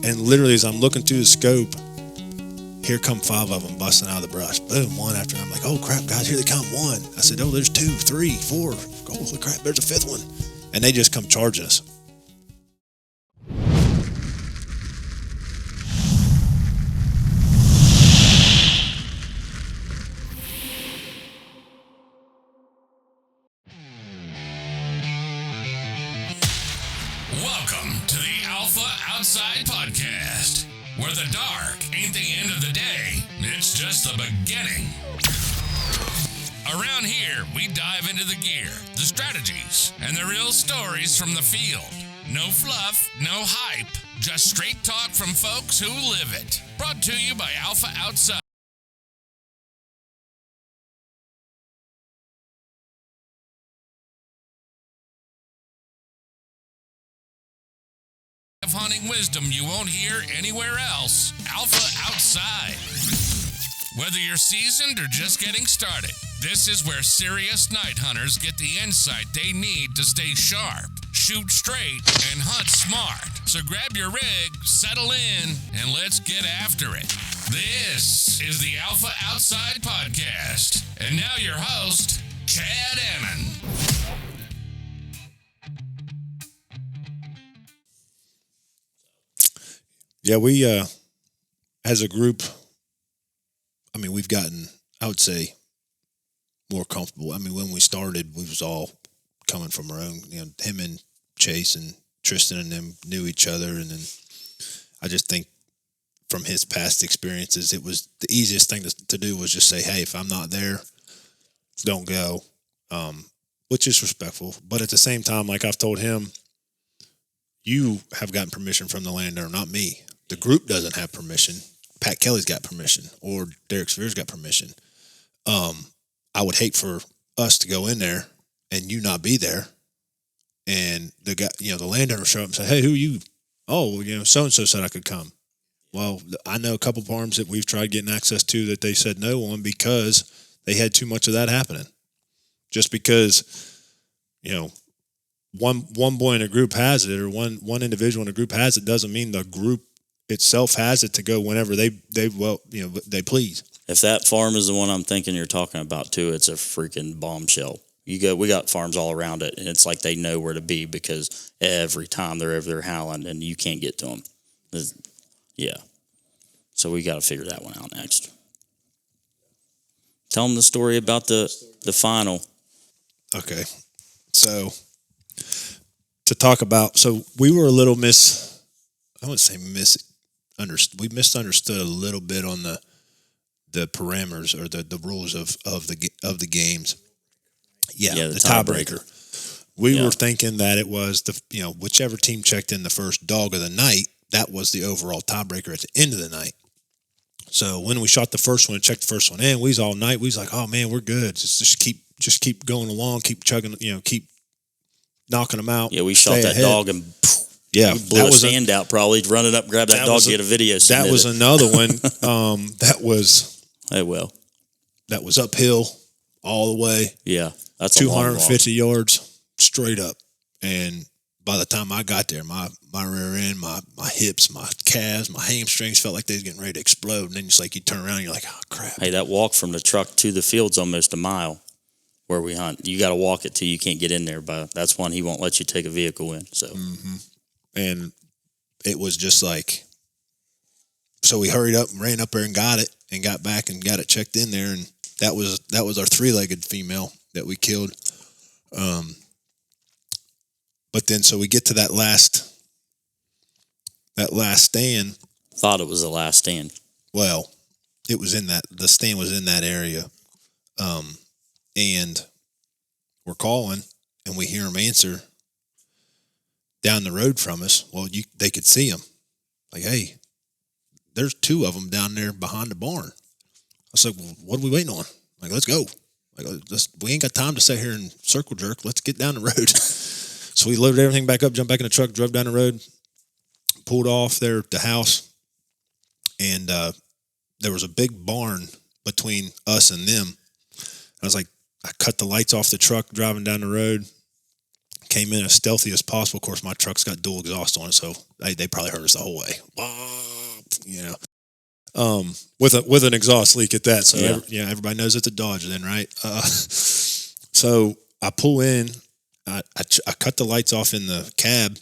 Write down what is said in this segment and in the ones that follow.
And literally, as I'm looking through the scope, here come 5 of them busting out of the brush. Boom, one after. I'm like, oh crap, guys, here they come. 1. I said, oh, there's 2, 3, 4. Holy crap, there's a 5th one. And they just come charging us. Welcome to the Alpha Outside Podcast, where the dark ain't the end of the day, it's just the beginning. Around here, we dive into the gear, the strategies, and the real stories from the field. No fluff, no hype, just straight talk from folks who live it. Brought to you by Alpha Outside. Hunting wisdom you won't hear anywhere else. Alpha Outside. Whether you're seasoned or just getting started, this is where serious night hunters get the insight they need to stay sharp, shoot straight, and hunt smart. So grab your rig, settle in, and let's get after it. This is the Alpha Outside Podcast. And now your host, Chad Ammon. Yeah, we, as a group, I mean, we've gotten, I would say, more comfortable. I mean, when we started, we was all coming from our own, you know, him and Chase and Tristan and them knew each other. And then I just think from his past experiences, it was the easiest thing to do was just say, hey, if I'm not there, don't go, which is respectful. But at the same time, like I've told him, you have gotten permission from the landowner, not me. The group doesn't have permission. Pat Kelly's got permission, or Derek Spears got permission. I would hate for us to go in there and you not be there, and the guy, you know, the landowner show up and say, "Hey, who are you?" Oh, well, you know, so and so said I could come. Well, I know a couple farms that we've tried getting access to that they said no on because they had too much of that happening. Just because, you know, one boy in a group has it, or one individual in a group has it, doesn't mean the group itself has it to go whenever they please. If that farm is the one I'm thinking you're talking about too, it's a freaking bombshell. We got farms all around it, and it's like they know where to be because every time they're over there howling, and you can't get to them. Yeah. So we got to figure that one out next. Tell them the story about the final. Okay. So to talk about, so we were a little I wouldn't say we misunderstood a little bit on the parameters or the rules of the games. Yeah, the tiebreaker. We were thinking that it was whichever team checked in the first dog of the night, that was the overall tiebreaker at the end of the night. So when we shot the first one and checked the first one in, we was all night. We was like, oh man, we're good. Just keep going along, keep chugging, keep knocking them out. Yeah, we shot that dog and he blew his hand out, probably running up, grab that dog, get a video. That was another one. That was uphill all the way. Yeah, that's 250 yards straight up. And by the time I got there, my rear end, my hips, my calves, my hamstrings felt like they was getting ready to explode. And then it's like you turn around and you're like, oh crap. Hey, that walk from the truck to the field's almost a mile where we hunt. You got to walk it till you can't get in there, but that's one he won't let you take a vehicle in. So. Mm-hmm. And it was just like, so we hurried up and ran up there and got it and got back and got it checked in there. And that was our 3-legged female that we killed. But then, so we get to that last stand. Thought it was the last stand. Well, it was the stand was in that area. And we're calling and we hear them answer down the road from us. Well, they could see them. Like, hey, there's 2 of them down there behind the barn. I was like, well, what are we waiting on? Like, let's go. Like, we ain't got time to sit here and circle jerk. Let's get down the road. So we loaded everything back up, jumped back in the truck, drove down the road, pulled off there at the house. And there was a big barn between us and them. I was like, I cut the lights off the truck driving down the road, came in as stealthy as possible. Of course, my truck's got dual exhaust on it, so they probably heard us the whole way. You know, with an exhaust leak at that. So everybody knows it's a Dodge then, right? So I pull in, I cut the lights off in the cab,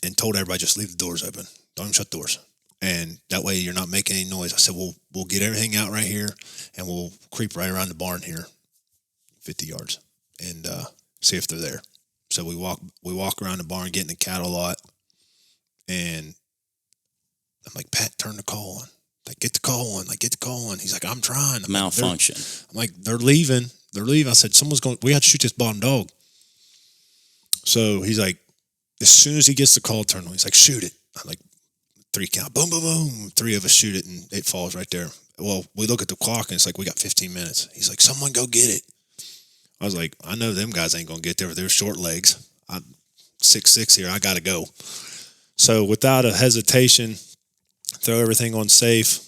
and told everybody just leave the doors open, don't even shut doors, and that way you're not making any noise. I said we'll get everything out right here, and we'll creep right around the barn here, 50 yards, and see if they're there. So we walk around the barn, get in the cattle lot, and I'm like, Pat, turn the call on. Like, get the call on. He's like, I'm trying. Malfunction. I'm like, they're leaving. I said, we have to shoot this bottom dog. So he's like, as soon as he gets the call turned on, he's like, shoot it. I'm like, 3 count, boom, boom, boom. 3 of us shoot it, and it falls right there. Well, we look at the clock, and it's like, we got 15 minutes. He's like, someone go get it. I was like, I know them guys ain't going to get there with their short legs. I'm 6'6" here. I got to go. So without a hesitation, throw everything on safe.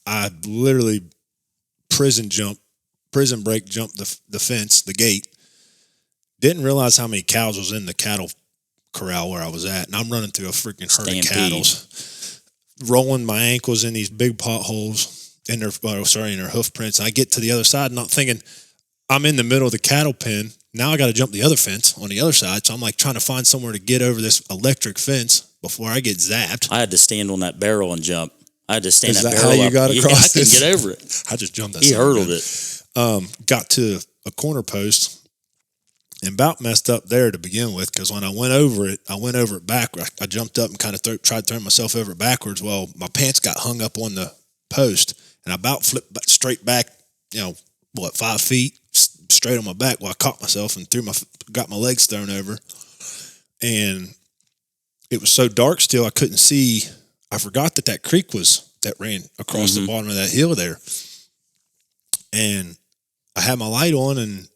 I literally prison break jumped the fence, the gate. Didn't realize how many cows was in the cattle corral where I was at, and I'm running through a freaking herd of cattle, rolling my ankles in these big potholes in their hoof prints. And I get to the other side, not thinking I'm in the middle of the cattle pen. Now I got to jump the other fence on the other side. So I'm like trying to find somewhere to get over this electric fence before I get zapped. I had to stand on that barrel and jump. I had to stand Is that that barrel how you up. got across I this? couldn't get over it. I just jumped that. He hurdled it. Got to a corner post and about messed up there to begin with, because when I went over it backwards. I jumped up and kind of tried to turn myself over backwards. Well, my pants got hung up on the post, and I about flipped straight back, 5 feet straight on my back. Well, I caught myself and got my legs thrown over, and it was so dark still I couldn't see. I forgot that creek that ran across the bottom of that hill there, and I had my light on, and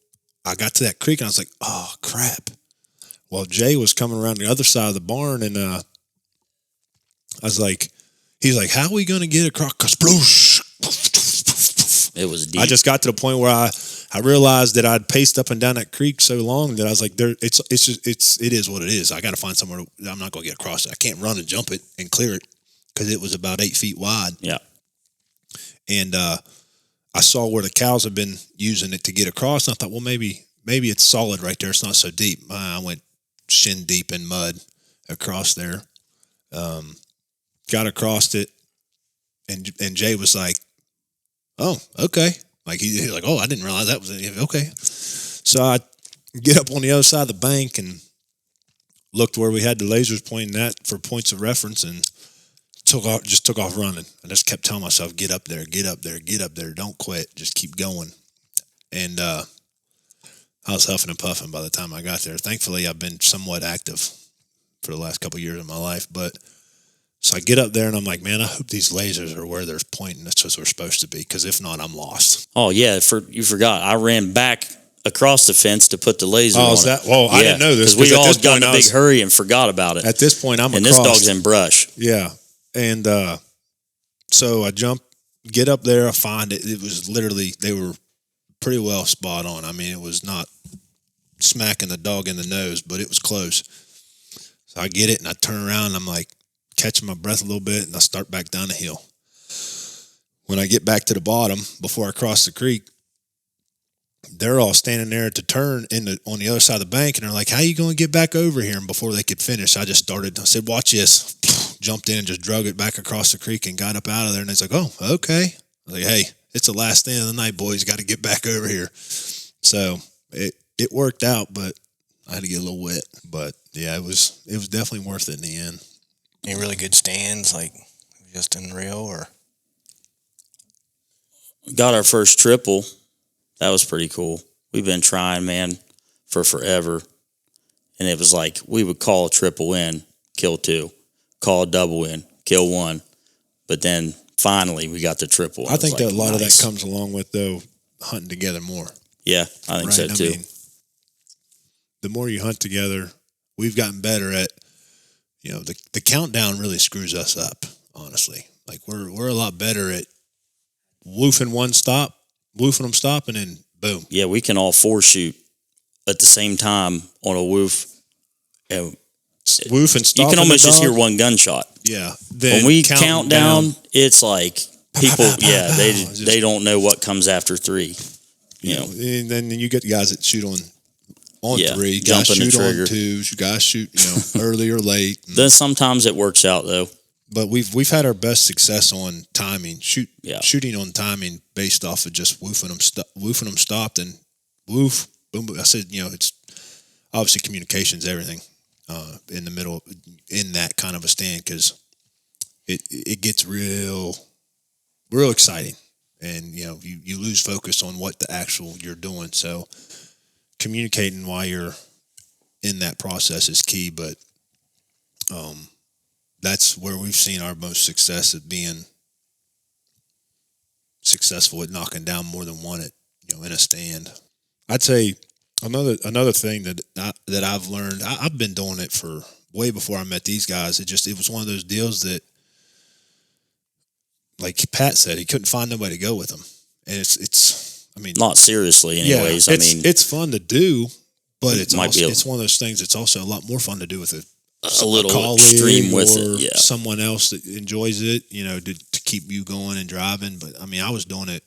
I got to that creek, and I was like, oh, crap. Well, Jay was coming around the other side of the barn, and I was like, he's like, how are we going to get across? It was deep. I just got to the point where I realized that I'd paced up and down that creek so long that I was like, it is what it is. I got to find somewhere. I'm not going to get across it. I can't run and jump it and clear it because it was about 8 feet wide. Yeah. And I saw where the cows had been using it to get across, and I thought, well, maybe it's solid right there. It's not so deep. I went shin deep in mud across there. Got across it, and Jay was like, oh, okay. Like he's like, oh, I didn't realize that was it. Okay. So I get up on the other side of the bank and looked where we had the lasers pointing at for points of reference, and took off running. I just kept telling myself, get up there, don't quit, just keep going. And I was huffing and puffing by the time I got there. Thankfully, I've been somewhat active for the last couple of years of my life. But so I get up there, and I'm like, man, I hope these lasers are where they're pointing. That's what they're supposed to be, because if not, I'm lost. Oh, yeah, you forgot. I ran back across the fence to put the laser on is that? Well, I didn't know this. Because we all got in a big hurry and forgot about it. At this point, I'm and across. And this dog's in brush. Yeah. And so I get up there, I find it. It was literally, they were pretty well spot on. I mean, it was not smacking the dog in the nose, but it was close. So I get it, and I turn around, and I'm like catching my breath a little bit, and I start back down the hill. When I get back to the bottom, before I cross the creek, they're all standing there to turn on the other side of the bank, and they're like, how you going to get back over here? And before they could finish, I said, watch this. Jumped in and just drug it back across the creek and got up out of there. And it's like, oh, okay. I was like, hey, it's the last stand of the night, boys. Got to get back over here. So it worked out, but I had to get a little wet. But yeah, it was definitely worth it in the end. Any really good stands, like just in real, or? Got our first triple. That was pretty cool. We've been trying, man, for forever. And it was like we would call a triple in, kill 2. Call a double in, kill 1. But then finally we got the triple. I think that a lot of that comes along with, though, hunting together more. Yeah, I think so too. I mean, the more you hunt together, we've gotten better at, the countdown really screws us up, honestly. Like we're a lot better at woofing them stop, and then boom. Yeah, we can all 4 shoot at the same time on a woof, and Woof and you stop. can almost just hear one gunshot. Yeah. When we count down, it's like people, they don't know what comes after 3. You know, and then you get guys that shoot on 3, guys jumping the shoot trigger. on 2, guys shoot early or late. Then sometimes it works out though. But we've had our best success on timing, shooting on timing based off of just woofing them stopped and woof boom, boom. I said it's obviously communication's everything in the middle in that kind of a stand because it gets real exciting and you lose focus on what the actual you're doing. So communicating while you're in that process is key, but that's where we've seen our most success at being successful at knocking down more than one in a stand. I'd say another thing that I've learned. I've been doing it for way before I met these guys. It was one of those deals that, like Pat said, he couldn't find nobody to go with him, and it's. I mean, not seriously, anyways. Yeah, I mean, it's fun to do, but it's one of those things. It's also a lot more fun to do with a little extreme with it. Yeah, someone else that enjoys it. To keep you going and driving. But I mean, I was doing it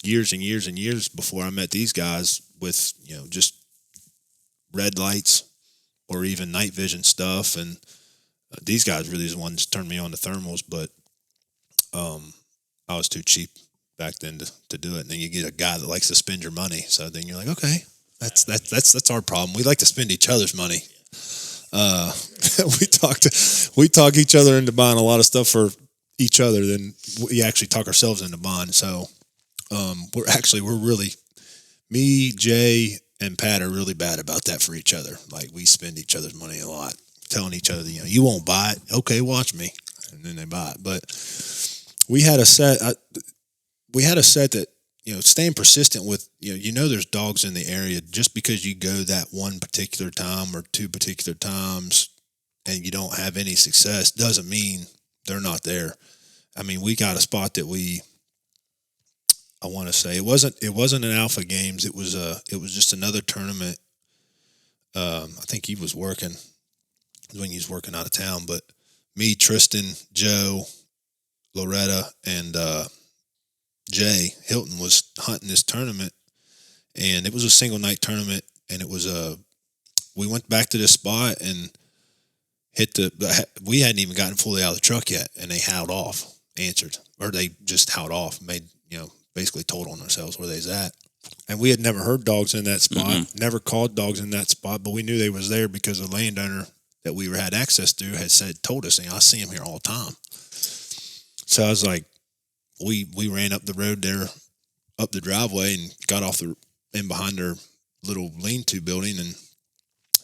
years and years and years before I met these guys with just red lights or even night vision stuff. And these guys really the ones turned me on to thermals, but I was too cheap back then to do it. And then you get a guy that likes to spend your money. So then you're like, okay, that's our problem. We like to spend each other's money. We talk each other into buying a lot of stuff for each other than we actually talk ourselves into buying. So we're really, me, Jay, and Pat are really bad about that for each other. Like we spend each other's money a lot, telling each other, you won't buy it. Okay, watch me. And then they buy it. But we had a set that, staying persistent with, there's dogs in the area. Just because you go that one particular time or 2 particular times and you don't have any success doesn't mean they're not there. I mean, we got a spot that I want to say it wasn't an Alpha Games. It was just another tournament. I think he was working when he was working out of town, but me, Tristan, Joe, Loretta, and Jay Hilton was hunting this tournament, and it was a single night tournament, and it was we went back to this spot and we hadn't even gotten fully out of the truck yet, and they they just howled off, made, basically told on themselves where they's at. And we had never heard dogs in that spot, never called dogs in that spot, but we knew they was there because the landowner that we had access to had told us, I see him here all the time. So I was like, we ran up the road there, up the driveway, and got off in behind their little lean-to building and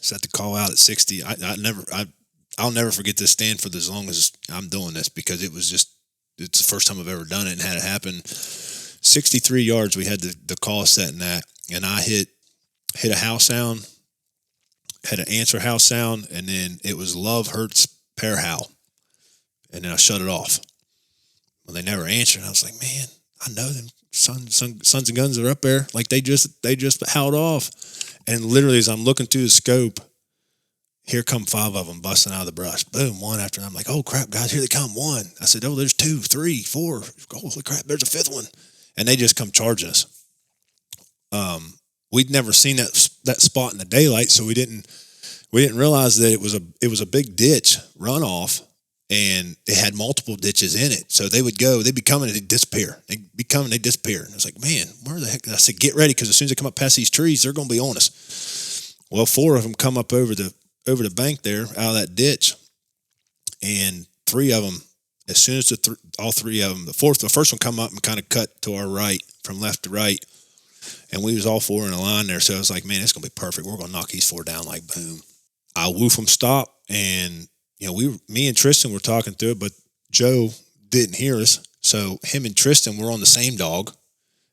set the call out at 60. I'll never forget this stand for as long as I'm doing this because it's the first time I've ever done it and had it happen. 63 yards we had the call set in that, and I hit a house sound, had an answer house sound, and then it was Love Hurts pair howl, and then I shut it off. Well, they never answered. I was like, man, I know them sons and guns are up there. Like they just howled off, and literally as I'm looking through the scope, here come 5 of them busting out of the brush. Boom, one after another. I'm like, oh crap, guys, here they come. 1. I said, oh, there's 2, 3, 4. Holy crap, there's a 5th one. And they just come charging us. We'd never seen that spot in the daylight, so we didn't realize that it was a big ditch runoff, and it had multiple ditches in it. So they'd be coming and they'd disappear. They'd disappear. And I was like, man, where the heck? And I said, get ready, because as soon as they come up past these trees, they're going to be on us. Well, 4 of them come up over the bank there out of that ditch, and 3 of them, as soon as all 3 of them, the first one come up and kind of cut to our right, from left to right, and we was all 4 in a line there. So I was like, man, it's gonna be perfect. We're gonna knock these 4 down like boom. I woof them stop, and me and Tristan were talking through it, but Joe didn't hear us, so him and Tristan were on the same dog,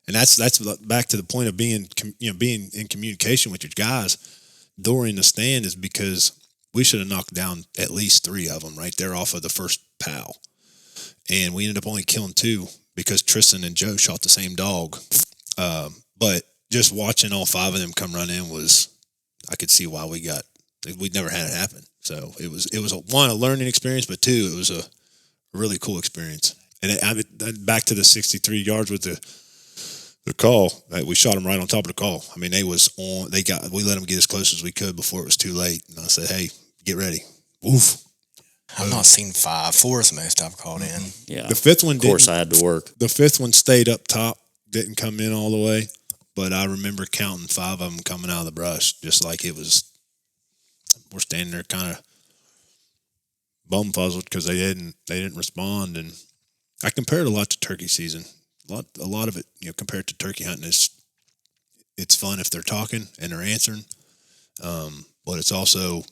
and that's back to the point of being in communication with your guys during the stand, is because we should have knocked down at least 3 of them right there off of the first pow. And we ended up only killing 2 because Tristan and Joe shot the same dog. But just watching all 5 of them come run in I could see why we'd never had it happen. So it was a learning experience, but 2, it was a really cool experience. And back to the 63 yards with the call, we shot them right on top of the call. I mean, we let them get as close as we could before it was too late. And I said, hey, get ready. Woof. I've not seen 5. 4 is the most I've called in. Yeah. The 5th one Of course, I had to work. The 5th one stayed up top, didn't come in all the way. But I remember counting 5 of them coming out of the brush, just like it was. We're standing there kind of bum fuzzled because they didn't respond. And I compared a lot to turkey season. A lot of it, compared to turkey hunting, it's fun if they're talking and they're answering, but it's also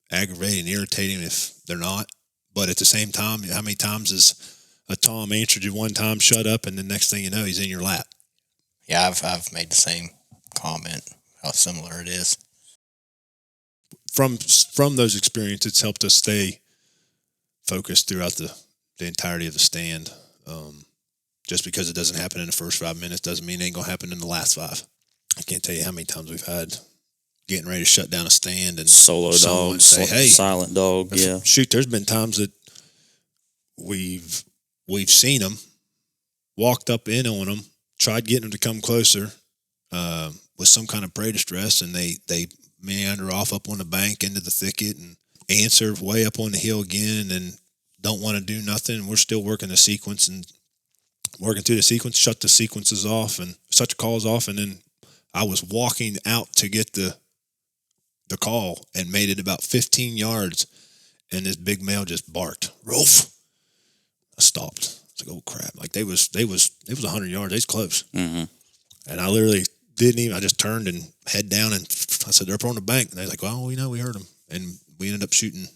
aggravating, irritating if they're not. But at the same time, how many times has a Tom answered you one time, shut up, and the next thing you know, he's in your lap? Yeah, I've made the same comment, how similar it is. From those experiences, it's helped us stay focused throughout the entirety of the stand. Just because it doesn't happen in the first 5 minutes doesn't mean it ain't going to happen in the last 5. I can't tell you how many times we've had getting ready to shut down a stand and Solo dog, say, hey, silent dog, yeah. Shoot, there's been times that we've seen them, walked up in on them, tried getting them to come closer with some kind of prey distress, and they meander off up on the bank into the thicket and answer way up on the hill again and don't want to do nothing. We're still working the sequence and working through the sequence, shut the sequences off and shut the calls off. And then I was walking out to get the call and made it about 15 yards. And this big male just barked, Rolf. I stopped. It's like, oh crap. Like it was 100 yards. They was close. Mm-hmm. And I literally I just turned and head down and I said, they're up on the bank. And they was like, well, we heard them. And we ended up shooting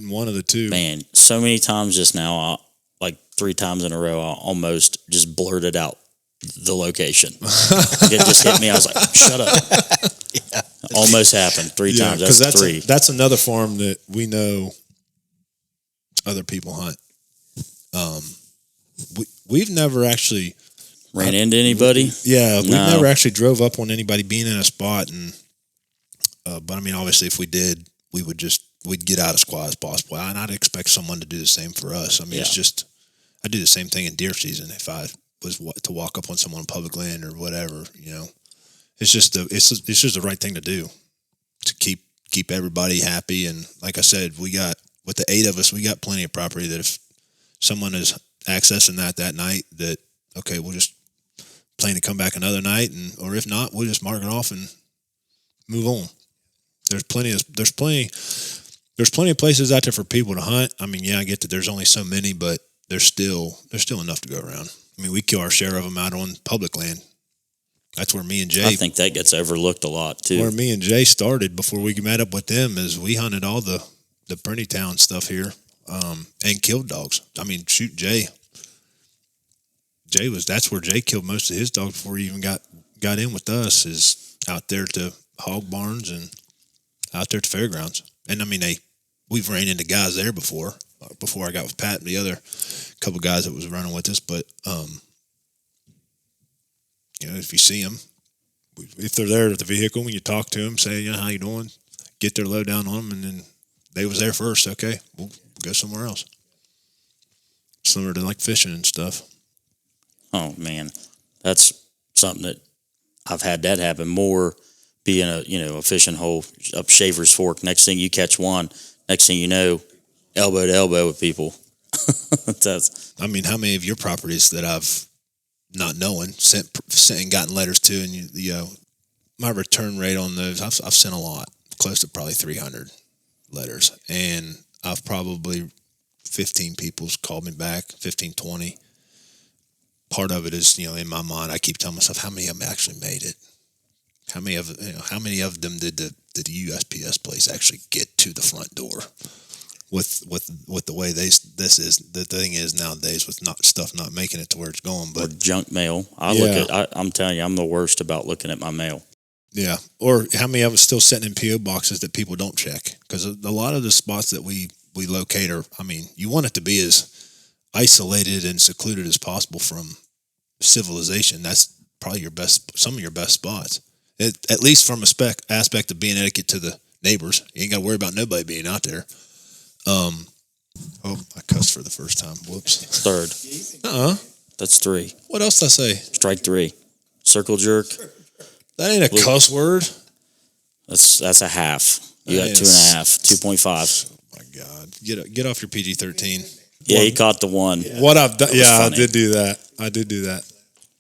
one of the 2. Man, so many times just now, like 3 times in a row, I almost just blurted out the location. It just hit me. I was like, shut up. Yeah. Almost happened 3 times. That's 3. That's another farm that we know other people hunt. We've never actually ran into anybody. Yeah, we've never actually drove up on anybody being in a spot. And but I mean, obviously, if we did, we'd get out as quiet as possible. And I'd expect someone to do the same for us. I mean, It's just, I do the same thing in deer season. If I was to walk up on someone on public land or whatever, it's just the right thing to do to keep everybody happy. And like I said, with the 8 of us, we got plenty of property that if someone is accessing that night, that, okay, we'll just plan to come back another night. Or if not, we'll just mark it off and move on. There's plenty of places out there for people to hunt. I mean, yeah, I get that there's only so many, but there's still enough to go around. I mean, we kill our share of them out on public land. That's where me and Jay. I think that gets overlooked a lot too. Where me and Jay started before we met up with them is we hunted all the Printy Town stuff here, and killed dogs. I mean, shoot, Jay that's where Jay killed most of his dogs before he even got in with us, is out there to hog barns and out there at the fairgrounds. And I mean, we've ran into guys there before I got with Pat and the other couple guys that was running with us. But, if you see them, if they're there at the vehicle, when you talk to them, say, how you doing? Get their load down on them. And then they was there first. Okay, we'll go somewhere else. Similar to like fishing and stuff. Oh man, that's something that I've had that happen more. Being a fishing hole up Shaver's Fork. Next thing you catch one, next thing you know, elbow to elbow with people. I mean, how many of your properties that I've not knowing sent and gotten letters to, and my return rate on those, I've sent a lot, close to probably 300 letters, and I've probably 15 people's called me back, 15, 20. Part of it is, in my mind, I keep telling myself how many of them actually made it. How many of them did the USPS place actually get to the front door? With the way the thing is nowadays, with stuff not making it to where it's going, but or junk mail. I'm telling you, I'm the worst about looking at my mail. Yeah, or how many of us still sitting in PO boxes that people don't check? Because a lot of the spots that we locate are, I mean, you want it to be as isolated and secluded as possible from civilization. That's probably some of your best spots. At least from a aspect of being etiquette to the neighbors. You ain't got to worry about nobody being out there. Oh, I cussed for the first time. Whoops. Third. That's 3. What else did I say? Strike 3. Circle jerk. That ain't a cuss word. That's a half. You got 2.5, 2.5. Oh my God! Get off your PG-13. Yeah, he caught the one. What I've done? Yeah, funny. I did do that.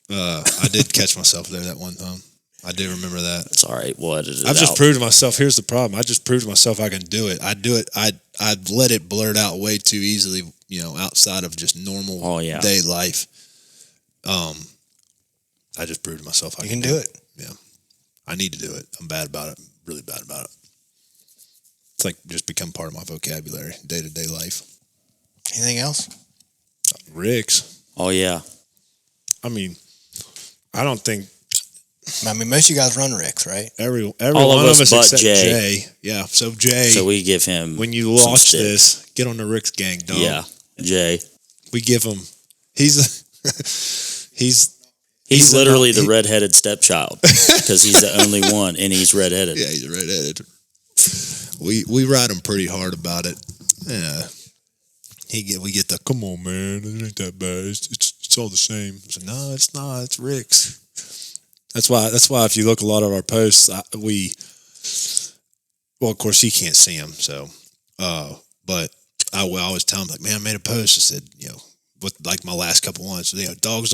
I did catch myself there that one time. I do remember that. It's all right. We'll edit it I've just out. proved to myself. Here's the problem. I just proved to myself I can do it. I do it. I'd let it blurt out way too easily. Outside of just normal day life. I just proved to myself I can do it. Yeah, I need to do it. I'm bad about it. Really bad about it. It's like just become part of my vocabulary, day to day life. Anything else? Ricks. Oh yeah. I mean, I don't think. Most of you guys run Ricks, right? Every All one of us but except Jay. Jay. Yeah. So Jay. So we give him. When you some watch stick. this, get on the Ricks gang, dog. Yeah, Jay. We give him. He's literally the redheaded stepchild because he's the only one and he's redheaded. Yeah, he's redheaded. We ride him pretty hard about it. Yeah. We get the come on, man, it ain't that bad. It's all the same. I said, no, it's not. It's Rick's. That's why if you look a lot of our posts, of course he can't see them. So, but I will always tell him like, man, I made a post. I said, with like my last couple ones, dogs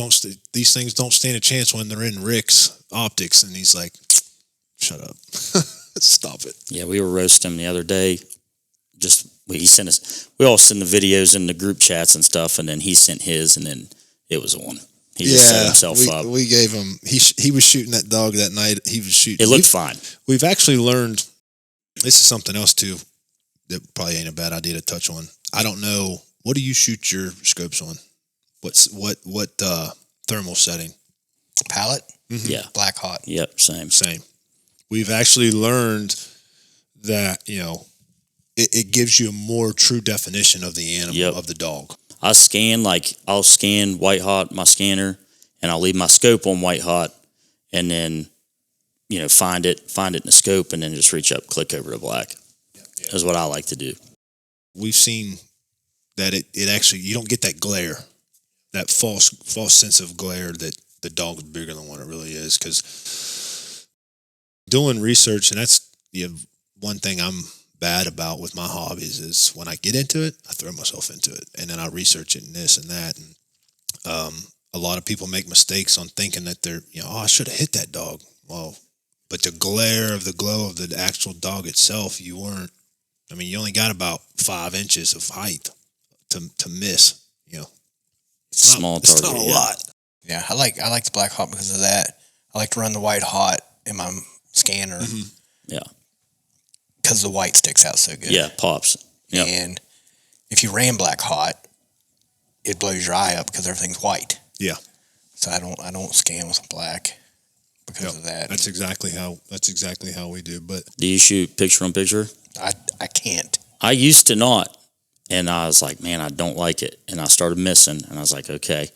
these things don't stand a chance when they're in Rick's optics. And he's like, shut up, stop it. Yeah, we were roasting him the other day. He sent us. We all send the videos in the group chats and stuff, and then he sent his, and then it was on. He just set himself up. We gave him. He was shooting that dog that night. He was shooting. It looked fine. We've actually learned. This is something else too that probably ain't a bad idea to touch on. I don't know. What do you shoot your scopes on? What thermal setting? Pallet? Mm-hmm. Yeah. Black hot. Yep, same. We've actually learned that, it gives you a more true definition of the animal, of the dog. I'll scan white hot, my scanner, and I'll leave my scope on white hot, and then, find it in the scope, and then just reach up, click over to black. That's what I like to do. We've seen that it actually, you don't get that glare, that false sense of glare that the dog's bigger than what it really is. Because doing research, and that's one thing I'm bad about with my hobbies, is when I get into it, I throw myself into it, and then I research it and this and that. And a lot of people make mistakes on thinking that they're, I should have hit that dog. Well, but the glow of the actual dog itself, you weren't. I mean, you only got about 5 inches of height to miss. It's small target. It's not a lot. Yeah, I like the black hot because of that. I like to run the white hot in my scanner. Mm-hmm. Yeah, because the white sticks out so good. Yeah, pops. Yep. And if you ran black hot, it blows your eye up because everything's white. Yeah. So I don't scan with black because of that. That's exactly how we do. But do you shoot picture on picture? I can't. I used to not, and I was like, man, I don't like it, and I started missing, and I was like, okay,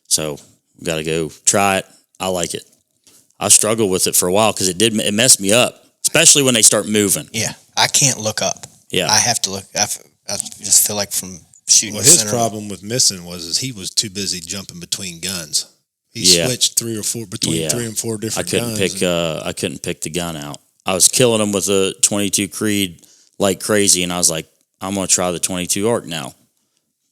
so we got to go try it. I like it. I struggled with it for a while because it messed me up, especially when they start moving. Yeah, I can't look up. Yeah, I have to look. I just feel like from shooting. Well, his problem with missing was he was too busy jumping between guns. He switched 3 or 4 between 3 and 4 different guns. I couldn't pick the gun out. I was killing them with a 22 Creed like crazy, and I was like, I'm going to try the 22 Arc now.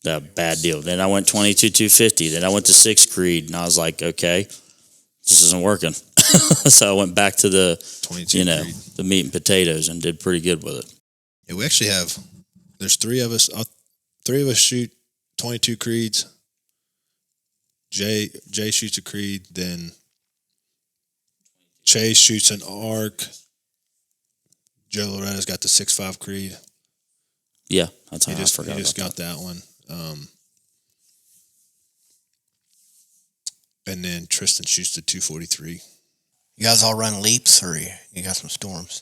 Bad deal. Then I went 22 250. Then I went to 6 Creed, and I was like, okay, this isn't working. So I went back to the 22 Creed. The meat and potatoes, and did pretty good with it. Yeah, we actually have. There's 3 of us. 3 of us shoot 22 Creeds. Jay shoots a Creed, then Chase shoots an Arc. Joe Loretta's got the 6.5 Creed. Yeah, that's how he just got that one. And then Tristan shoots the 243. You guys all run leaps, or you got some storms?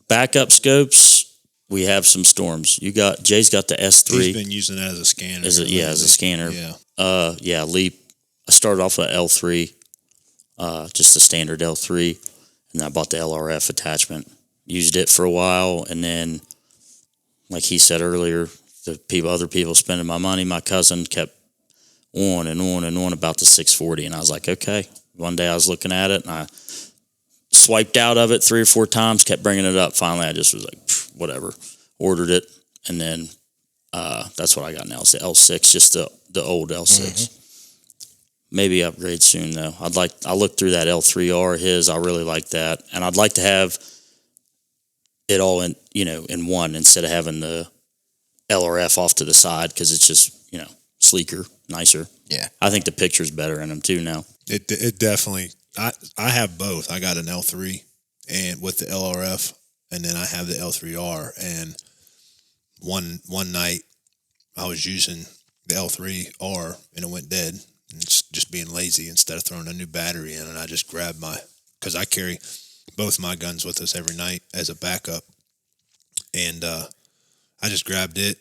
Backup scopes. We have some storms. Jay's got the S3. He's been using that as a scanner. As a scanner. Yeah. Leap. I started off with L3. just a standard L3, and I bought the LRF attachment. Used it for a while, and then, like he said earlier, other people spending my money. My cousin kept on and on and on about the 640, and I was like, okay. One day I was looking at it, and I swiped out of it 3 or 4 times, kept bringing it up. Finally, I just was like, whatever. Ordered it, and then that's what I got now. It's the L6, just the old L6. Mm-hmm. Maybe upgrade soon though. I looked through that L3R, his. I really like that, and I'd like to have it all in one instead of having the LRF off to the side, because it's just sleeker, nicer. Yeah, I think the picture's better in them too now. It definitely. I have both. I got an L3 and with the LRF, and then I have the L3R. And one night I was using the L3R and it went dead. And it's just being lazy instead of throwing a new battery in, and I just grabbed because I carry both my guns with us every night as a backup, and I just grabbed it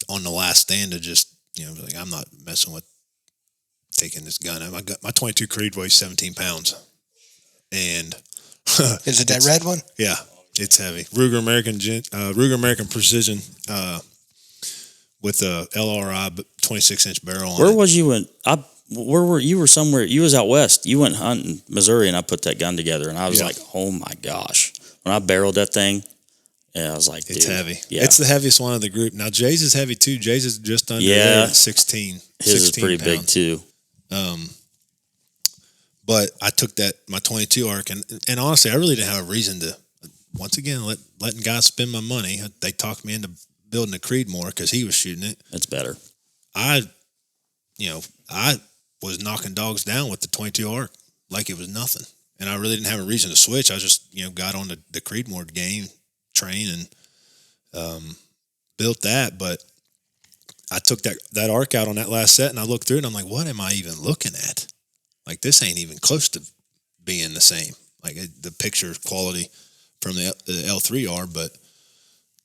on the last stand to just like, I'm not messing with taking this gun. My 22 Creed weighs 17 pounds, and is it that red one? Yeah, it's heavy. Ruger American Precision. With a LRI 26-inch barrel on Where it. was you when where were you? Were somewhere, you was out west. You went hunting Missouri, and I put that gun together, and I was like, oh my gosh. When I barreled that thing, I was like, dude. It's heavy. Yeah. It's the heaviest one of the group. Now, Jay's is heavy too. Jay's is just under there at 16. His is pretty pounds. big too. But I took my 22 arc, and honestly, I really didn't have a reason to, once again, letting guys spend my money. They talked me into building a Creedmoor because he was shooting it. It's better. I was knocking dogs down with the 22 arc like it was nothing, and I really didn't have a reason to switch. I just got on the Creedmoor game train and built that. But I took that arc out on that last set, and I looked through it, and I'm like, what am I even looking at? Like, this ain't even close to being the same. Like, the picture quality from the L3R, but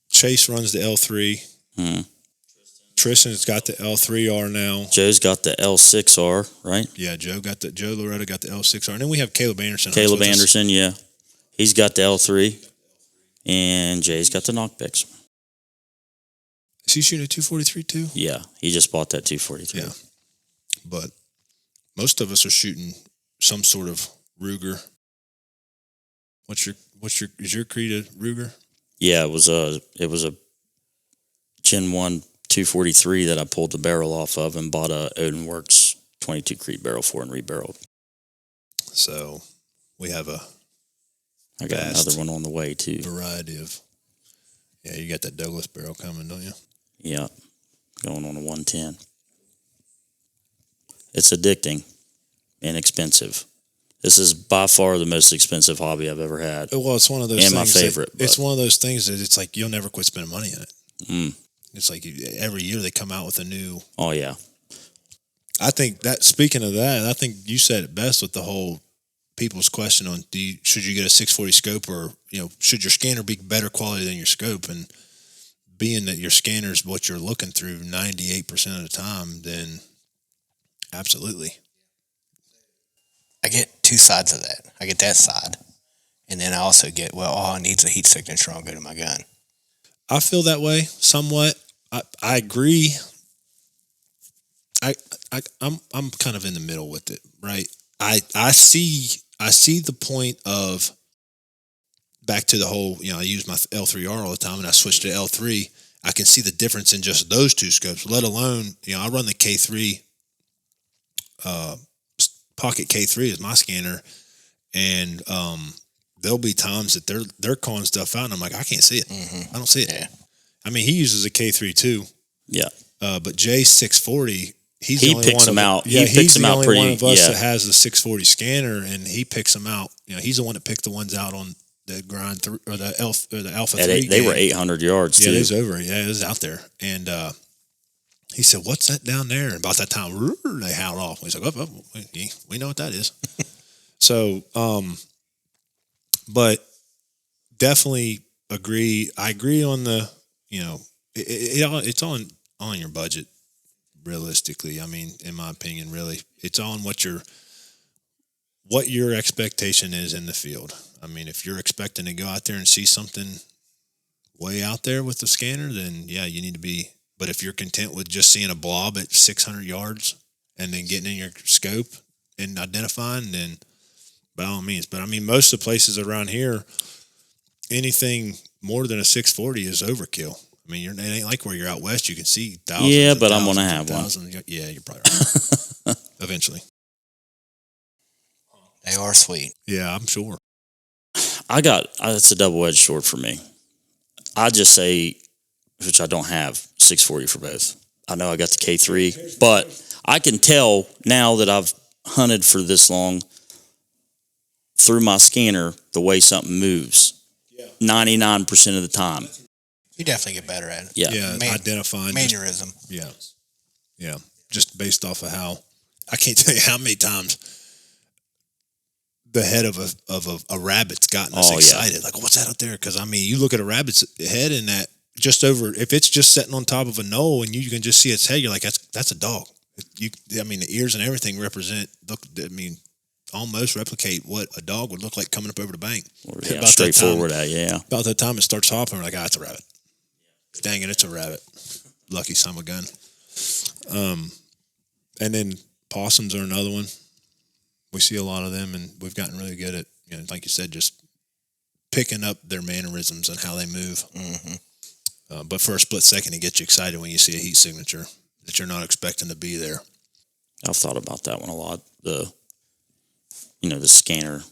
Chase runs the L3. Tristan's got the L3R now. Joe's got the L6R, right? Yeah, Joe Loretta got the L6R. And then we have Caleb Anderson. Caleb Anderson, yeah. He's got the L3. And Jay's got the knockpicks. Is he shooting a 243 too? Yeah, he just bought that 243. Yeah. But most of us are shooting some sort of Ruger. Is your Creed a Ruger? Yeah, it was a Gen 1 243 that I pulled the barrel off of and bought a Odin Works 22 Creed barrel for and rebarreled. So we have I got another one on the way too. Variety of. Yeah, you got that Douglas barrel coming, don't you? Yeah, going on a 110. It's addicting and expensive. This is by far the most expensive hobby I've ever had. Well, it's one of those things. And my favorite. It's one of those things that it's like you'll never quit spending money in it. It's like every year they come out with a new. Oh, yeah. I think that, speaking of that, I think you said it best with the whole people's question on should you get a 640 scope, or should your scanner be better quality than your scope? And being that your scanner is what you're looking through 98% of the time, then absolutely. I get two sides of that. I get that side, and then I also get, all it needs a heat signature. I'll go to my gun. I feel that way somewhat. I agree. I'm kind of in the middle with it, right? I see the point of, back to the whole, I use my L3R all the time, and I switched to L3. I can see the difference in just those two scopes, let alone, I run the K3, Pocket K3 is my scanner, and there'll be times that they're calling stuff out, and I'm like, I can't see it. Mm-hmm. I don't see it. Yeah. I mean, he uses a K3 too. Yeah. But Jay's 640, he picks them out. Yeah, he's the only one of us that has the 640 scanner, and he picks them out. He's the one that picked the ones out on the grind or the Alpha 3. They were 800 yards too. Yeah, it was over. Yeah, it was out there, and he said, "What's that down there?" And about that time, they howled off. He's like, "Oh, we know what that is." So, but definitely agree. I agree on the, it's on your budget. Realistically, I mean, in my opinion, really, it's on what what your expectation is in the field. I mean, if you're expecting to go out there and see something way out there with the scanner, then yeah, you need to be. But if you're content with just seeing a blob at 600 yards and then getting in your scope and identifying, then by all means. But I mean, most of the places around here, anything more than a 640 is overkill. I mean, it ain't like where you're out west. You can see thousands. Yeah, but I'm going to have one. Yeah, you're probably right. Eventually. They are sweet. Yeah, I'm sure. It's a double-edged sword for me. I just say, which I don't have, 640 for both. I know I got the K3, but I can tell now that I've hunted for this long through my scanner the way something moves. 99% of the time. You definitely get better at it. Yeah. Identifying. Mannerism. Yeah. Just based off of how, I can't tell you how many times the head of a rabbit's gotten us excited. Like, what's that out there? Because, I mean, you look at a rabbit's head and that just over, if it's just sitting on top of a knoll and you can just see its head, you're like, that's a dog. I mean, the ears and everything almost replicate what a dog would look like coming up over the bank. Yeah, straightforward. About the time it starts hopping, we're like, it's a rabbit. Dang it, it's a rabbit. Lucky son of a gun. And then possums are another one. We see a lot of them, and we've gotten really good at, like you said, just picking up their mannerisms and how they move. Mm-hmm. But for a split second, it gets you excited when you see a heat signature that you're not expecting to be there. I've thought about that one a lot. The scanner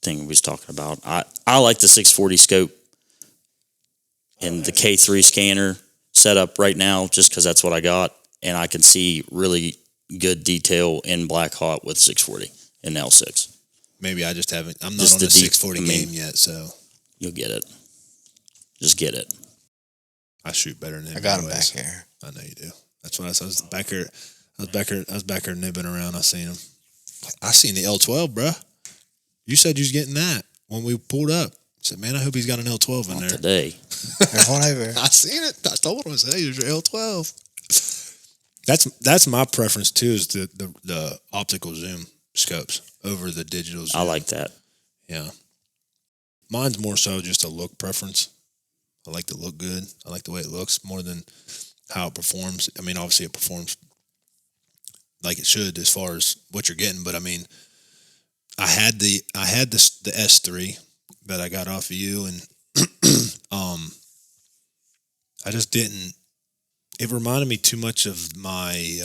thing we was talking about. I like the 640 scope and the K3 scanner set up right now just because that's what I got, and I can see really good detail in Black Hawk with 640 and L6. Maybe I just haven't. I'm not on the 640 game yet, so you'll get it. Just get it. I shoot better than him. I got him back here. I know you do. That's what I was back here. I was back here nibbing around. I seen him. I seen the L12, bruh. You said you was getting that when we pulled up. I said, man, I hope he's got an L12 in Not there. today. There's one over. I seen it. I told him, I said, hey, there's your L12. That's my preference too, is the optical zoom scopes over the digital zoom. I like that. Yeah. Mine's more so just a look preference. I like to look good. I like the way it looks more than how it performs. I mean, obviously it performs like it should as far as what you're getting, but I mean, I had the S3 that I got off of you, and I just didn't. It reminded me too much of my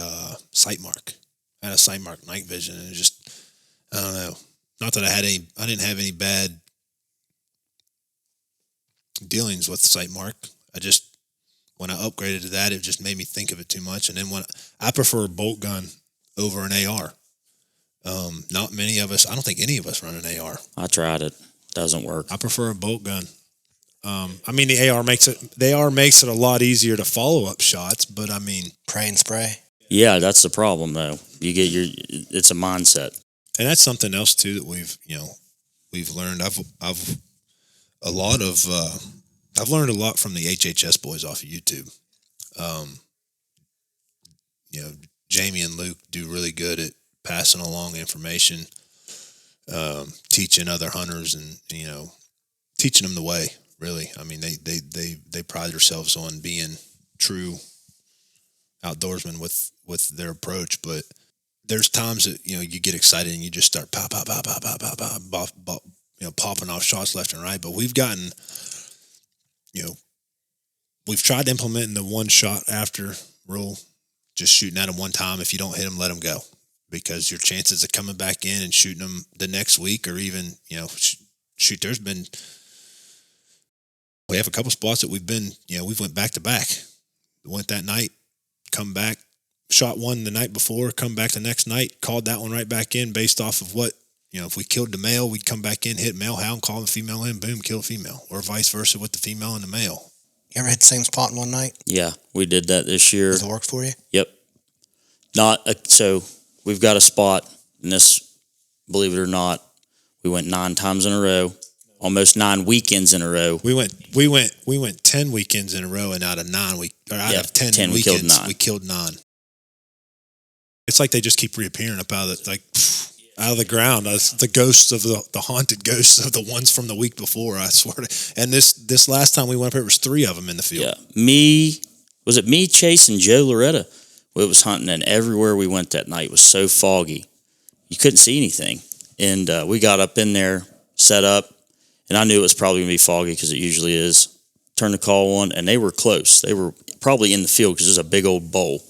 sight mark. I had a sight mark night vision, and it just, I don't know. Not that I didn't have any bad dealings with sight mark. I just, when I upgraded to that, it just made me think of it too much. And then when I prefer a bolt gun over an AR. Not many of us, I don't think any of us run an AR. I tried it. Doesn't work. I prefer a bolt gun. I mean, the AR makes it a lot easier to follow up shots, but I mean, Pray and spray. Yeah, that's the problem though. It's a mindset. And that's something else too that we've learned. I've learned a lot from the HHS boys off of YouTube. Jamie and Luke do really good at passing along information, teaching other hunters, and teaching them the way. Really, I mean, they pride themselves on being true outdoorsmen with their approach. But there's times that you get excited and you just start popping off shots left and right. But we've gotten, we've tried implementing the one shot after rule, just shooting at them one time. If you don't hit them, let them go, because your chances of coming back in and shooting them the next week, or even shoot. We have a couple spots that we've went back to back. Went that night, come back, shot one the night before, come back the next night, called that one right back in based off of what, if we killed the male, we'd come back in, hit male hound, call the female in, boom, kill female, or vice versa with the female and the male. You ever hit the same spot in one night? Yeah, we did that this year. Does it work for you? Yep. So we've got a spot, and this, believe it or not, we went 9 times in a row. Almost 9 weekends in a row. We went 10 weekends in a row, and out of 10 weekends, we killed 9. It's like they just keep reappearing up out of it. Like, out of the ground. The ghosts of the haunted ghosts of the ones from the week before, I swear to. And this last time we went up here, there was 3 of them in the field. Yeah. Was it me, Chase, and Joe Loretta? We was hunting, and everywhere we went that night was so foggy. You couldn't see anything. And we got up in there, set up, and I knew it was probably going to be foggy because it usually is. Turned the call on, and they were close. They were probably in the field because there's a big old bowl,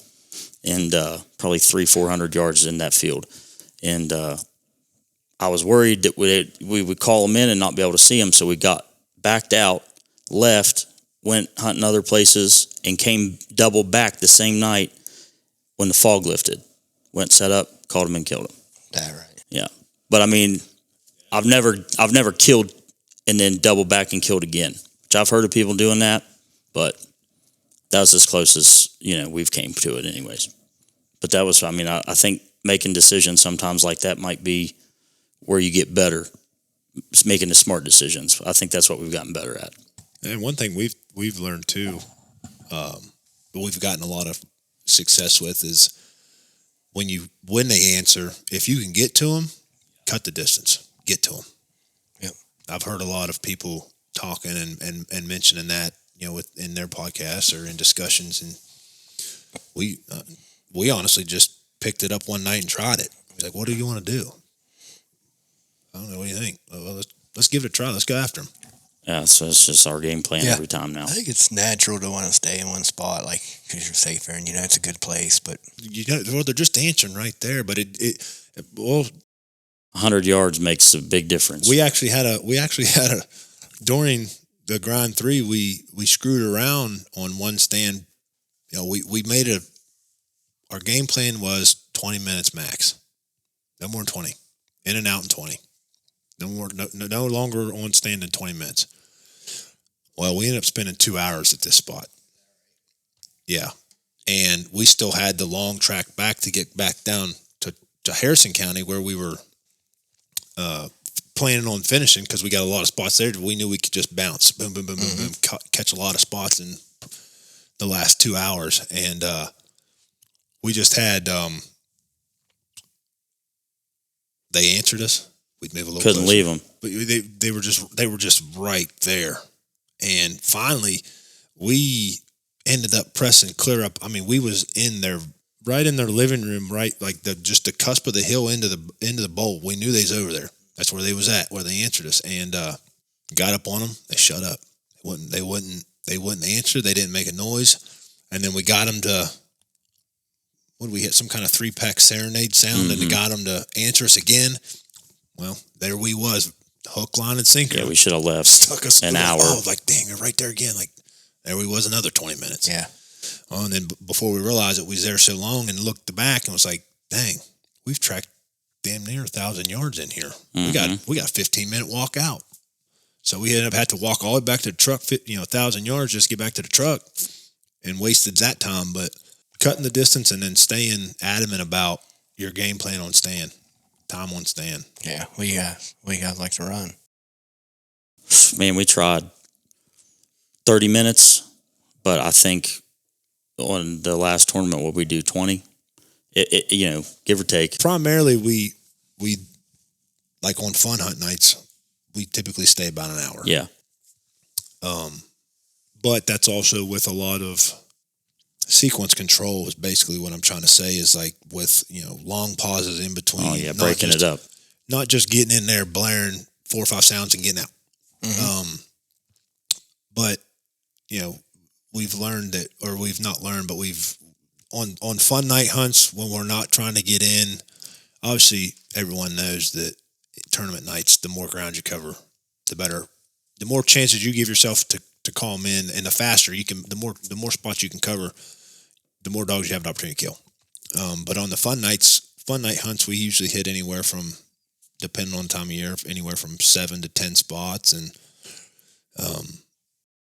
and probably 300-400 yards in that field. And I was worried that we would call them in and not be able to see them, so we got backed out, left, went hunting other places, and came double back the same night when the fog lifted. Went, set up, called them, and killed them. That right. Yeah, but I mean, I've never killed and then double back and killed again. Which I've heard of people doing that, but that was as close as, we've came to it anyways. But that was, I think making decisions sometimes like that might be where you get better. It's making the smart decisions. I think that's what we've gotten better at. And one thing we've learned too, but we've gotten a lot of success with is when they answer, if you can get to them, cut the distance, get to them. Yep. I've heard a lot of people talking and mentioning that, in their podcasts or in discussions, and we honestly just picked it up one night and tried it. He's like, "What do you want to do?" I don't know. What do you think? Well, let's give it a try. Let's go after him. Yeah, so it's just our game plan every time now. I think it's natural to want to stay in one spot, because you're safer and it's a good place. But they're just answering right there. But 100 yards makes a big difference. We actually had a during the grind 3, we screwed around on one stand. We made our game plan was 20 minutes max. No more than 20. In and out in 20. No longer on stand than 20 minutes. Well, we ended up spending 2 hours at this spot. Yeah. And we still had the long track back to get back down to Harrison County where we were planning on finishing because we got a lot of spots there. We knew we could just bounce, boom, boom, boom, boom, boom, catch a lot of spots in the last 2 hours. And we just had, they answered us. We'd move a little Couldn't closer. leave them. But they were just right there. And finally, we ended up pressing clear up. We was in there, right in their living room, right, like just the cusp of the hill into the bowl. We knew they was over there. That's where they was at, where they answered us, and got up on them. They shut up. They wouldn't answer. They didn't make a noise. And then we got them to, what did we hit? Some kind of 3-pack serenade sound, and they got them to answer us again. Well, there we was, hook, line, and sinker. Yeah, we should have left Stuck us an hour. Oh, like, dang, they're right there again. Like, there we was another 20 minutes. Yeah. Oh, and then before we realized it, we was there so long and looked back and was like, dang, we've tracked damn near 1,000 yards in here. We got a 15-minute walk out. So we ended up had to walk all the way back to the truck, 1,000 yards just to get back to the truck, and wasted that time. But cutting the distance and then staying adamant about your game plan on stand, time on stand. Yeah, we guys like to run. Man, we tried 30 minutes, but I think on the last tournament, what we do 20, give or take. Primarily, we like on fun hunt nights, we typically stay about an hour. Yeah. But that's also with a lot of sequence control is basically what I'm trying to say is like with, long pauses in between. Oh, yeah, breaking it up. Not just getting in there, blaring 4 or 5 sounds and getting out. But, we've learned that, or we've not learned, but we've, on fun night hunts, when we're not trying to get in, obviously everyone knows that tournament nights, the more ground you cover, the better, the more chances you give yourself to call them in, and the faster you can, the more spots you can cover, the more dogs you have an opportunity to kill. But on the fun night hunts, we usually hit anywhere from, depending on the time of year, anywhere from 7 to 10 spots. And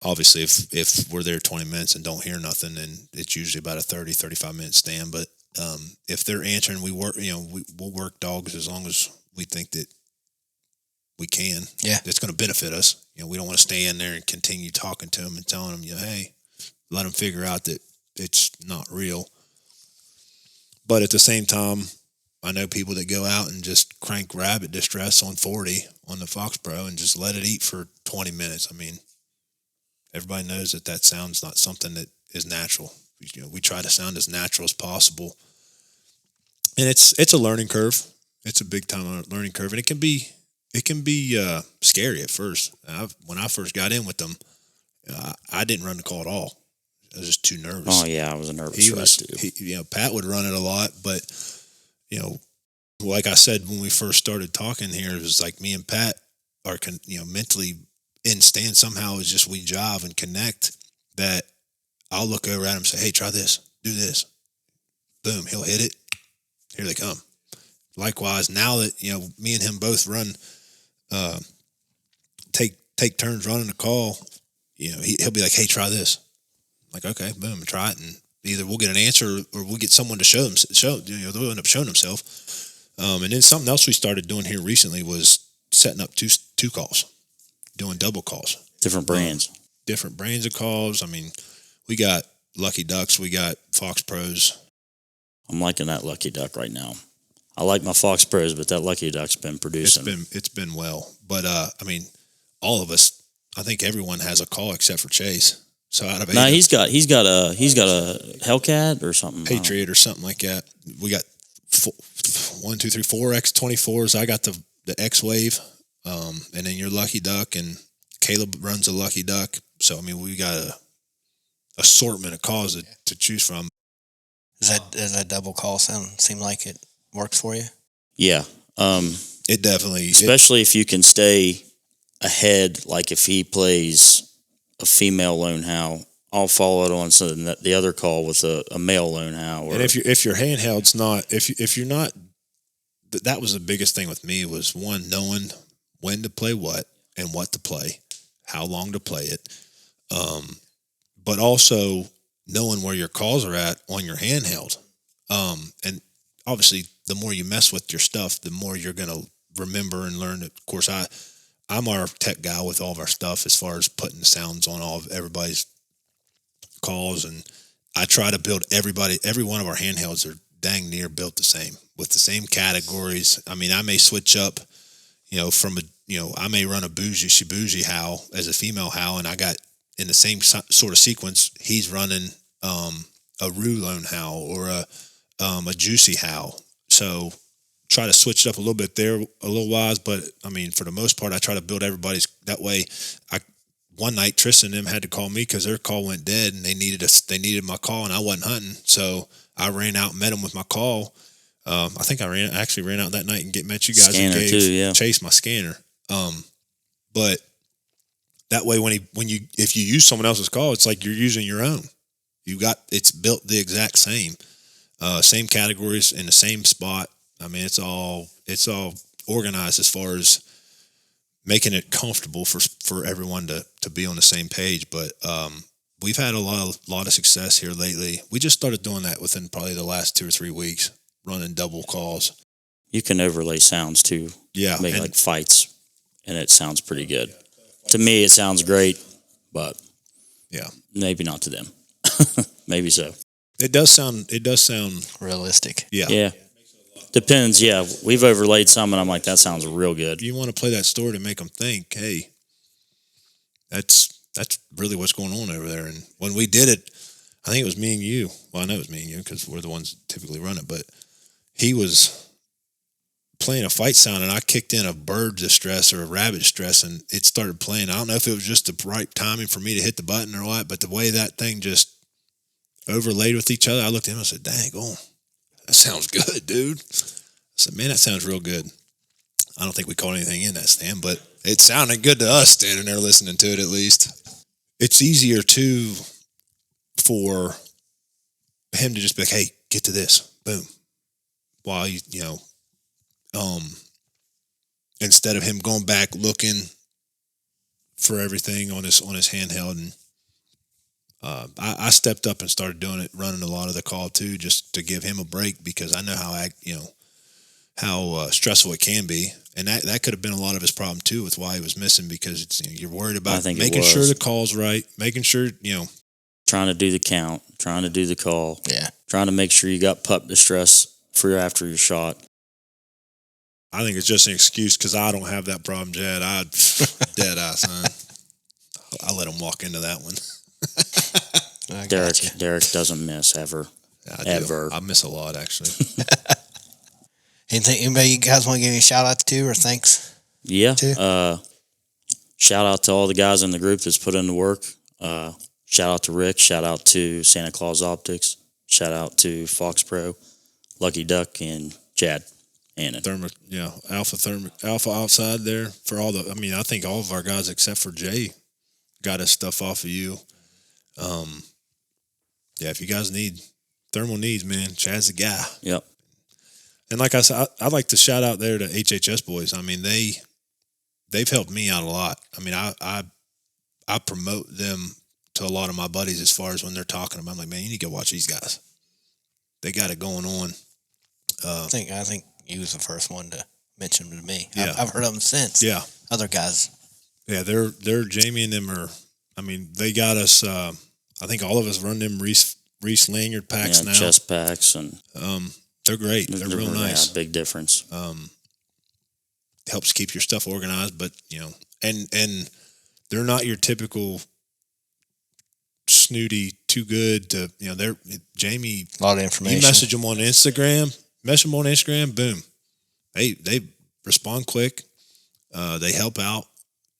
obviously if we're there 20 minutes and don't hear nothing, then it's usually about a 30, 35 minute stand. But if they're answering, we work, we'll work dogs as long as we think that we can. Yeah. It's going to benefit us. We don't want to stay in there and continue talking to them and telling them, hey, let them figure out that it's not real. But at the same time, I know people that go out and just crank rabbit distress on 40 on the Fox Pro and just let it eat for 20 minutes. I mean, everybody knows that sound's not something that is natural. We try to sound as natural as possible. And it's a learning curve. It's a big time learning curve. And it can be scary at first. When I first got in with them, I didn't run the call at all. I was just too nervous. Oh yeah, I was a nervous wreck too. Pat would run it a lot, but like I said when we first started talking here, it was like me and Pat are mentally in stand somehow. It's just we jive and connect. That I'll look over at him and say, "Hey, try this, do this." Boom, he'll hit it. Here they come. Likewise, now that me and him both run, take turns running the call. He'll be like, "Hey, try this." I'm like, okay, boom, try it, and either we'll get an answer or we'll get someone to show. They'll end up showing themselves. And then something else we started doing here recently was setting up two calls, doing double calls. Different brands. Different brands of calls. I mean, we got Lucky Ducks, we got Fox Pros. I'm liking that Lucky Duck right now. I like my Fox Pros, but that Lucky Duck's been producing. It's been well. But I mean, all of us, I think everyone has a call except for Chase. So out of 8, he's got a Hellcat or something. Patriot or something like that. We got 4 X24s. I got the X-Wave, and then your Lucky Duck, and Caleb runs a Lucky Duck. So I mean, we got a assortment of calls to choose from. Does that double call seem like it works for you? Yeah, it definitely, especially if you can stay ahead. Like if he plays a female lone howl, I'll follow it on the other call with a male lone howl. And if your handheld's not, if you're not, that was the biggest thing with me was one, knowing when to play what and what to play, how long to play it, but also knowing where your calls are at on your handheld. And obviously, the more you mess with your stuff, the more you're going to remember and learn. Of course, I'm our tech guy with all of our stuff as far as putting the sounds on all of everybody's calls. And I try to build every one of our handhelds are dang near built the same with the same categories. I mean, I may switch up, I may run a bougie howl as a female howl, and I got in the same sort of sequence, he's running a Rue lone howl or a juicy howl. So try to switch it up a little bit there, a little wise, but I mean, for the most part, I try to build everybody's that way. One night Tristan and them had to call me because their call went dead and they needed my call and I wasn't hunting. So I ran out and met them with my call. I think I actually ran out that night and met you guys scanner and gave Chase my scanner. But that way if you use someone else's call, it's like you're using your own. It's built the exact same categories in the same spot. I mean, it's all organized as far as making it comfortable for everyone to be on the same page. But we've had a lot of success here lately. We just started doing that within probably the last 2 or 3 weeks, running double calls. You can overlay sounds too. Yeah, make like fights, and it sounds pretty good. To me, it sounds great, but yeah, maybe not to them. Maybe so. It does sound realistic. Yeah. Depends. Yeah, we've overlaid some, and I'm like, that sounds real good. You want to play that story to make them think, hey, that's really what's going on over there. And when we did it, I think it was me and you. Well, I know it was me and you because we're the ones that typically run it. But he was playing a fight sound, and I kicked in a bird distress or a rabbit distress, and it started playing. I don't know if it was just the right timing for me to hit the button or what, but the way that thing just overlaid with each other, I looked at him and said, dang, that sounds good, dude. I said, man, that sounds real good. I don't think we caught anything in that stand, but it sounded good to us standing there listening to it at least. It's easier, too, for him to just be like, hey, get to this. Boom. While instead of him going back looking for everything on his handheld. And I stepped up and started doing it, running a lot of the call too, just to give him a break because I know how stressful it can be, and that could have been a lot of his problem too with why he was missing because you're worried about making sure the call's right, making sure trying to do the count, trying to do the call, yeah, trying to make sure you got pup distress for after your shot. I think it's just an excuse because I don't have that problem, Jed. I dead eye, son. I let him walk into that one. Derek doesn't miss ever. I ever. I miss a lot, actually. Anybody you guys want to give me a shout out to or thanks? Yeah. To? Shout out to all the guys in the group that's put in the work. Shout out to Rick. Shout out to Santa Claus Optics. Shout out to Fox Pro, Lucky Duck, and Chad. Alpha outside there for all the. I mean, I think all of our guys except for Jay got his stuff off of you. Yeah, if you guys need thermal needs, man, Chad's the guy. Yep. And like I said, I'd like to shout out there to HHS boys. I mean, they've helped me out a lot. I mean, I promote them to a lot of my buddies as far as when they're talking about. I'm like, man, you need to go watch these guys. They got it going on. I think you was the first one to mention them to me. Yeah. I've heard of them since. Yeah. Other guys. Yeah, they're Jamie and them are. I mean, they got us. I think all of us run them Reese lanyard packs now. Chest packs and. They're great. They're real nice. Yeah, big difference. Helps keep your stuff organized, but and they're not your typical snooty, too good to They're Jamie. A lot of information. You message them on Instagram. Boom. They respond quick. They help out.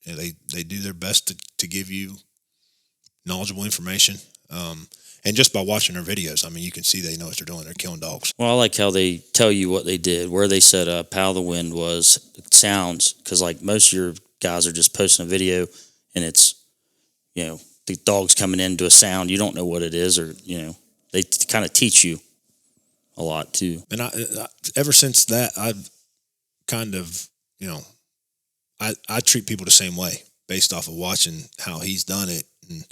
And they do their best to give you knowledgeable information. And just by watching their videos, I mean, you can see they know what they're doing. They're killing dogs. Well, I like how they tell you what they did, where they set up, how the wind was, sounds. Because like most of your guys are just posting a video, and it's the dog's coming into a sound. You don't know what it is, or they kind of teach you a lot too. And I ever since that, I've kind of I treat people the same way based off of watching how he's done it, and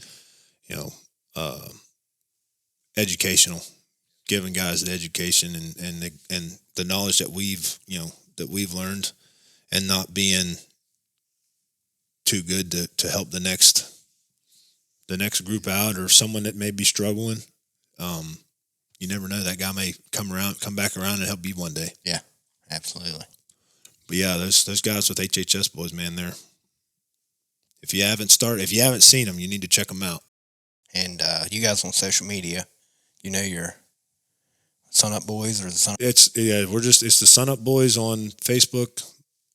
educational, giving guys the education and the knowledge that we've learned, and not being too good to help the next group out or someone that may be struggling. You never know, that guy may come back around and help you one day. Yeah, absolutely. But yeah, those guys with HHS boys, man, if you haven't seen them, you need to check them out. And you guys on social media, your Sun Up Boyz or the Sun Up? It's the Sun Up Boyz on Facebook,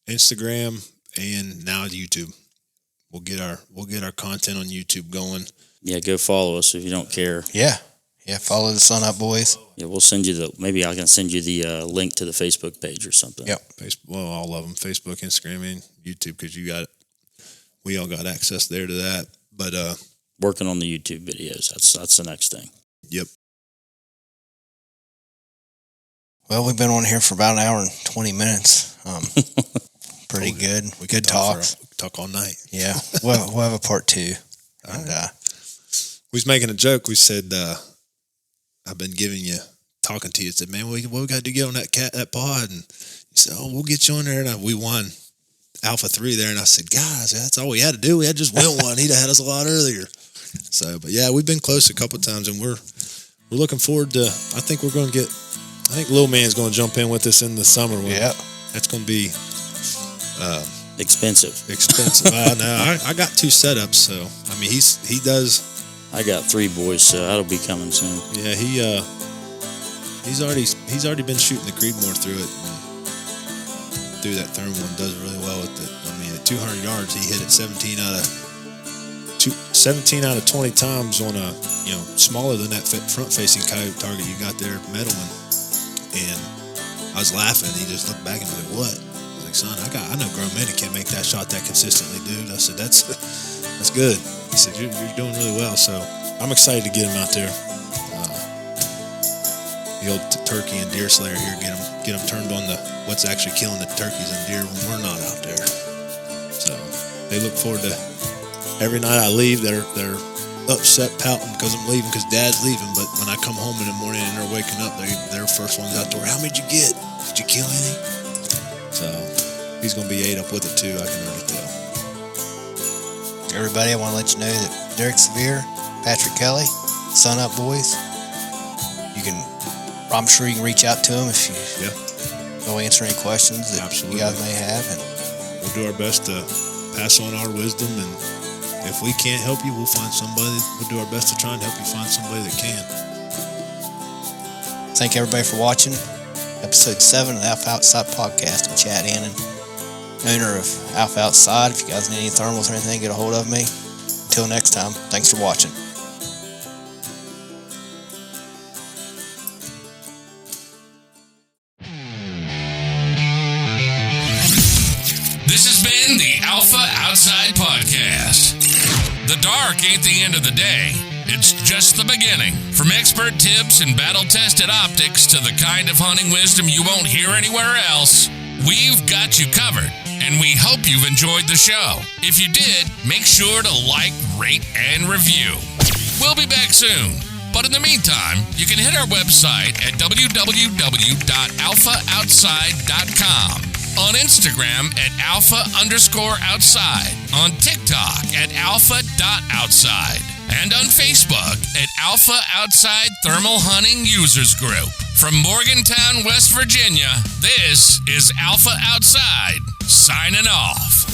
Instagram, and now YouTube. We'll get our content on YouTube going. Yeah, go follow us if you don't care. Yeah, follow the Sun Up Boyz. Yeah, we'll send you maybe I can send you the link to the Facebook page or something. Yep. Well, all of them, Facebook, Instagram, and YouTube, because we all got access there to that. But working on the YouTube videos, that's the next thing. Yep. Well, we've been on here for about an hour and 20 minutes. Pretty good. We good talk. Talk all night. Yeah. We'll have a part 2. And we was making a joke. We said, I've been talking to you. I said, man, what we got to get on that pod? And he said, oh, we'll get you on there. And we won Alpha 3 there. And I said, guys, that's all we had to do. We had just win one. He'd have had us a lot earlier. So, but yeah, we've been close a couple of times, and we're looking forward to, I think Lil Man's going to jump in with us in the summer. Yeah. That's going to be expensive. No, I got 2 setups, so I mean he does. I got 3 boys, so that'll be coming soon. Yeah, he's already been shooting the Creedmoor through it, and through that thermal one, does really well with it. I mean, at 200 yards, he hit it 17 out of 20 times on a smaller than that front-facing Coyote target you got there, metal one. And I was laughing. He just looked back and was like, "What?" I was like, "Son, I know grown men that can't make that shot that consistently, dude." I said, "That's good." He said, "You're doing really well." So I'm excited to get him out there. The old turkey and deer slayer here, get them turned on what's actually killing the turkeys and deer when we're not out there. So they look forward to every night I leave. They're upset, pouting because I'm leaving, because Dad's leaving. But when I come home in the morning and they're waking up, they're first ones out the door. How many did you get? Did you kill any? So he's going to be ate up with it too, I can already tell. Everybody, I want to let you know that Derek Severe, Patrick Kelly, Sun Up Boyz, I'm sure you can reach out to them if you We'll answer any questions that Absolutely. you guys may have. And We'll do our best to pass on our wisdom, and if we can't help you, we'll find somebody. We'll do our best to try and help you find somebody that can. thank everybody for watching. Episode 7 of the Alpha Outside Podcast. I'm Chad Annan, owner of Alpha Outside. If you guys need any thermals or anything, get a hold of me. Until next time, thanks for watching. This has been the Alpha Outside Podcast. The dark ain't the end of the day. It's just the beginning. From expert tips and battle-tested optics to the kind of hunting wisdom you won't hear anywhere else, we've got you covered, and we hope you've enjoyed the show. If you did, make sure to like, rate, and review. We'll be back soon. But in the meantime, you can hit our website at www.alphaoutside.com. On Instagram at alpha_outside, on TikTok at alpha.outside, and on Facebook at Alpha Outside Thermal Hunting Users Group. From Morgantown, West Virginia, this is Alpha Outside, signing off.